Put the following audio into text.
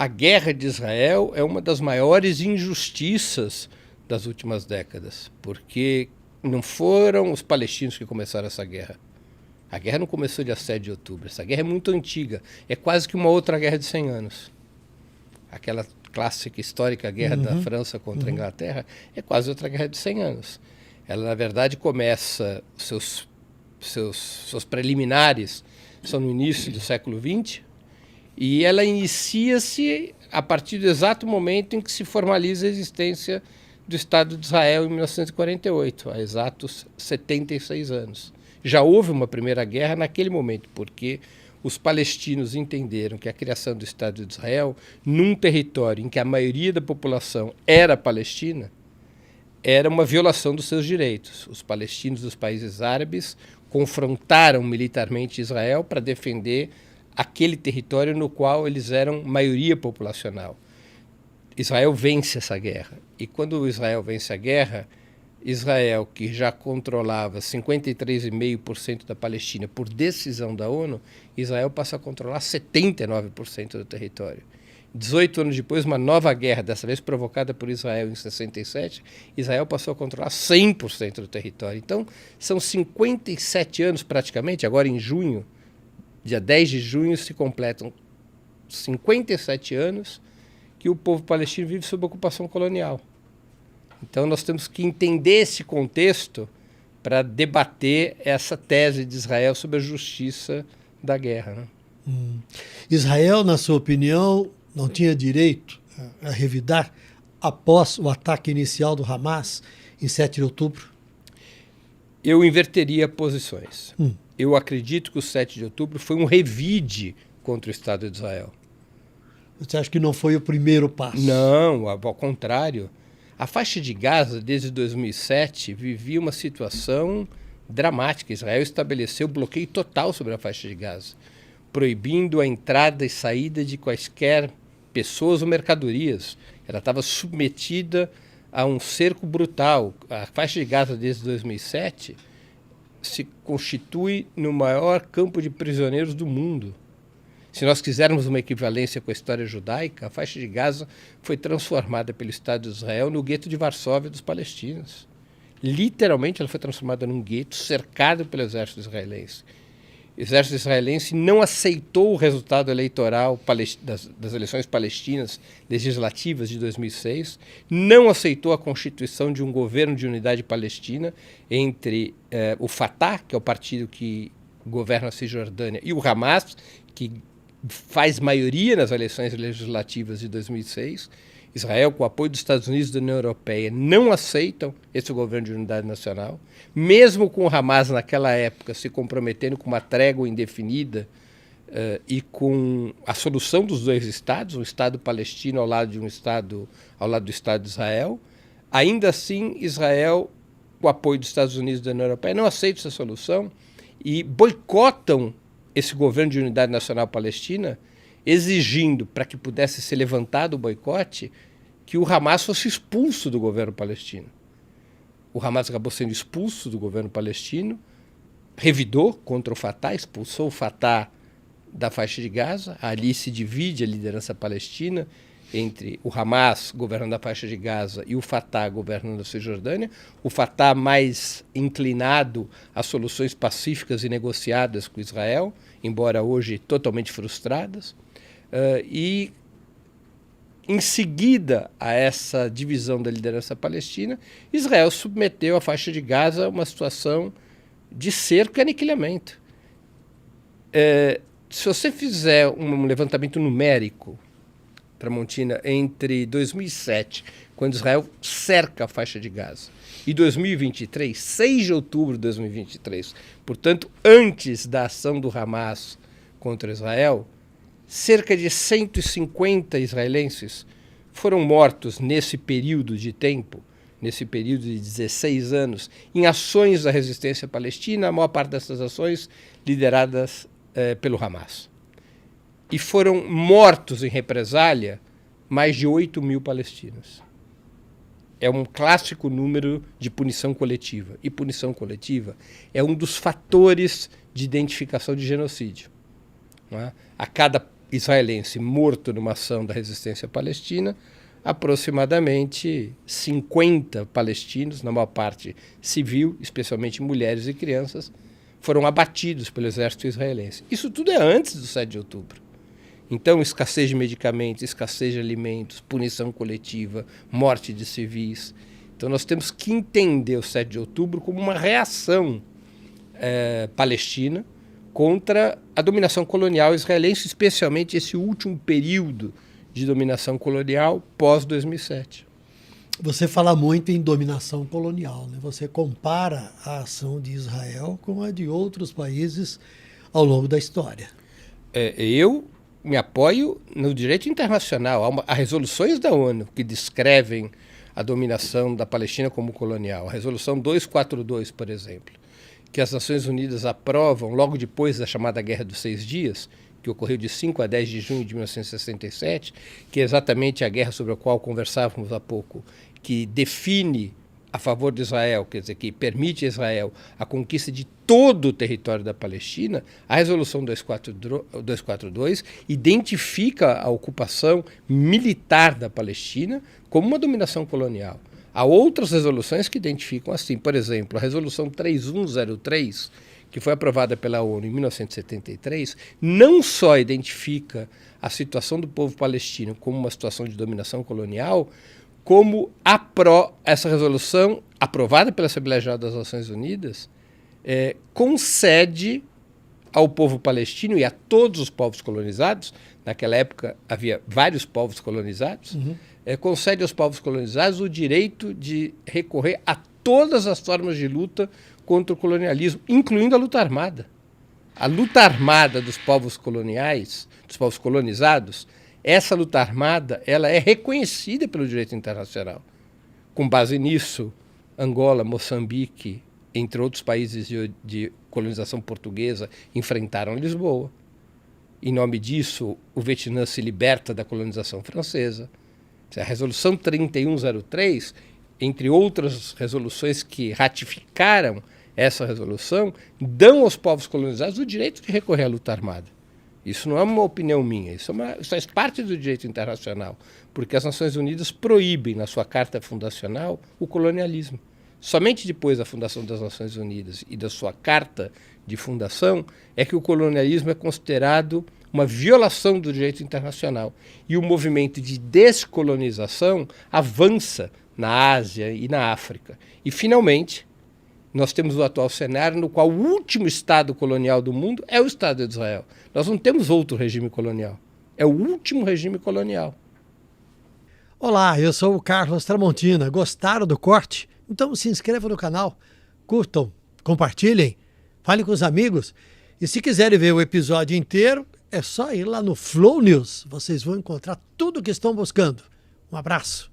A guerra de Israel é uma das maiores injustiças das últimas décadas, porque não foram os palestinos que começaram essa guerra. A guerra não começou dia 7 de outubro, essa guerra é muito antiga, é quase que uma outra guerra de 100 anos. Aquela clássica histórica guerra da França contra a Inglaterra é quase outra guerra de 100 anos. Ela, na verdade, começa, seus preliminares são no início do século XX, e ela inicia-se a partir do exato momento em que se formaliza a existência do Estado de Israel em 1948, há exatos 76 anos. Já houve uma primeira guerra naquele momento, porque os palestinos entenderam que a criação do Estado de Israel, num território em que a maioria da população era palestina, era uma violação dos seus direitos. Os palestinos dos países árabes confrontaram militarmente Israel para defender aquele território no qual eles eram maioria populacional. Israel vence essa guerra. E quando Israel vence a guerra, Israel, que já controlava 53,5% da Palestina por decisão da ONU, Israel passa a controlar 79% do território. 18 anos depois, uma nova guerra, dessa vez provocada por Israel em 67, Israel passou a controlar 100% do território. Então, são 57 anos praticamente, agora em junho, dia 10 de junho, se completam 57 anos que o povo palestino vive sob ocupação colonial. Então, nós temos que entender esse contexto para debater essa tese de Israel sobre a justiça da guerra, né? Israel, na sua opinião, não tinha direito a revidar após o ataque inicial do Hamas em 7 de outubro? Eu inverteria posições. Eu acredito que o 7 de outubro foi um revide contra o Estado de Israel. Você acha que não foi o primeiro passo? Não, ao contrário. A faixa de Gaza, desde 2007, vivia uma situação dramática. Israel estabeleceu bloqueio total sobre a faixa de Gaza, proibindo a entrada e saída de quaisquer pessoas ou mercadorias. Ela estava submetida a um cerco brutal. A faixa de Gaza, desde 2007, se constitui no maior campo de prisioneiros do mundo. Se nós quisermos uma equivalência com a história judaica, a faixa de Gaza foi transformada pelo Estado de Israel no gueto de Varsóvia dos palestinos. Literalmente, ela foi transformada num gueto cercado pelo exército israelense. O exército israelense não aceitou o resultado eleitoral das eleições palestinas legislativas de 2006, não aceitou a constituição de um governo de unidade palestina entre o Fatah, que é o partido que governa a Cisjordânia, e o Hamas, que faz maioria nas eleições legislativas de 2006. Israel, com o apoio dos Estados Unidos e da União Europeia, não aceitam esse governo de unidade nacional, mesmo com o Hamas naquela época se comprometendo com uma trégua indefinida e com a solução dos dois estados, um Estado palestino ao lado do Estado de Israel. Ainda assim, Israel, com o apoio dos Estados Unidos e da União Europeia, não aceita essa solução e boicotam esse governo de unidade nacional palestina, exigindo, para que pudesse ser levantado o boicote, que o Hamas fosse expulso do governo palestino. O Hamas acabou sendo expulso do governo palestino, revidou contra o Fatah, expulsou o Fatah da faixa de Gaza. Ali se divide a liderança palestina entre o Hamas governando a faixa de Gaza e o Fatah governando a Cisjordânia. O Fatah mais inclinado a soluções pacíficas e negociadas com Israel, embora hoje totalmente frustradas. E em seguida a essa divisão da liderança palestina, Israel submeteu a faixa de Gaza a uma situação de cerco e aniquilamento. Se você fizer um levantamento numérico, Tramontina, entre 2007, quando Israel cerca a faixa de Gaza, e 2023, 6 de outubro de 2023, portanto, antes da ação do Hamas contra Israel, cerca de 150 israelenses foram mortos nesse período de tempo, nesse período de 16 anos, em ações da resistência palestina, a maior parte dessas ações lideradas pelo Hamas. E foram mortos em represália mais de 8 mil palestinos. É um clássico número de punição coletiva. E punição coletiva é um dos fatores de identificação de genocídio. Não é? A cada israelense morto numa ação da resistência palestina, aproximadamente 50 palestinos, na maior parte civil, especialmente mulheres e crianças, foram abatidos pelo exército israelense. Isso tudo é antes do 7 de outubro. Então, escassez de medicamentos, escassez de alimentos, punição coletiva, morte de civis. Então, nós temos que entender o 7 de outubro como uma reação palestina contra a dominação colonial israelense, especialmente esse último período de dominação colonial pós-2007. Você fala muito em dominação colonial, né? Você compara a ação de Israel com a de outros países ao longo da história. Eu me apoio no direito internacional. Há resoluções da ONU que descrevem a dominação da Palestina como colonial. A resolução 242, por exemplo, que as Nações Unidas aprovam logo depois da chamada Guerra dos 6 Dias, que ocorreu de 5 a 10 de junho de 1967, que é exatamente a guerra sobre a qual conversávamos há pouco, que define a favor de Israel, quer dizer, que permite a Israel a conquista de todo o território da Palestina. A resolução 242 identifica a ocupação militar da Palestina como uma dominação colonial. Há outras resoluções que identificam assim, por exemplo, a resolução 3103, que foi aprovada pela ONU em 1973, não só identifica a situação do povo palestino como uma situação de dominação colonial, como essa resolução, aprovada pela Assembleia Geral das Nações Unidas, concede ao povo palestino e a todos os povos colonizados, naquela época havia vários povos colonizados, concede aos povos colonizados o direito de recorrer a todas as formas de luta contra o colonialismo, incluindo a luta armada. A luta armada dos povos coloniais, dos povos colonizados, essa luta armada, ela é reconhecida pelo direito internacional. Com base nisso, Angola, Moçambique, entre outros países de colonização portuguesa, enfrentaram Lisboa. Em nome disso, o Vietnã se liberta da colonização francesa. A resolução 3103, entre outras resoluções que ratificaram essa resolução, dão aos povos colonizados o direito de recorrer à luta armada. Isso não é uma opinião minha, isso faz parte do direito internacional, porque as Nações Unidas proíbem, na sua Carta Fundacional, o colonialismo. Somente depois da fundação das Nações Unidas e da sua Carta de Fundação é que o colonialismo é considerado uma violação do direito internacional. E o movimento de descolonização avança na Ásia e na África. E, finalmente, nós temos o atual cenário no qual o último Estado colonial do mundo é o Estado de Israel. Nós não temos outro regime colonial. É o último regime colonial. Olá, eu sou o Carlos Tramontina. Gostaram do corte? Então se inscrevam no canal, curtam, compartilhem, falem com os amigos. E se quiserem ver o episódio inteiro, é só ir lá no Flow News. Vocês vão encontrar tudo o que estão buscando. Um abraço.